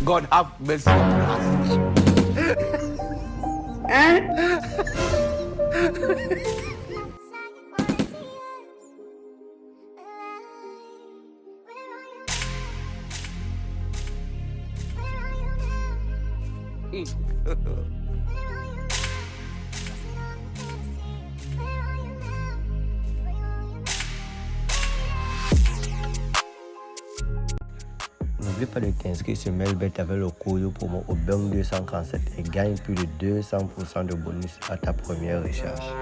God have mercy on us. N'oublie pas de t'inscrire sur Melbet avec le code promo Obeng 247 et gagne plus de 200% de bonus à ta première recharge.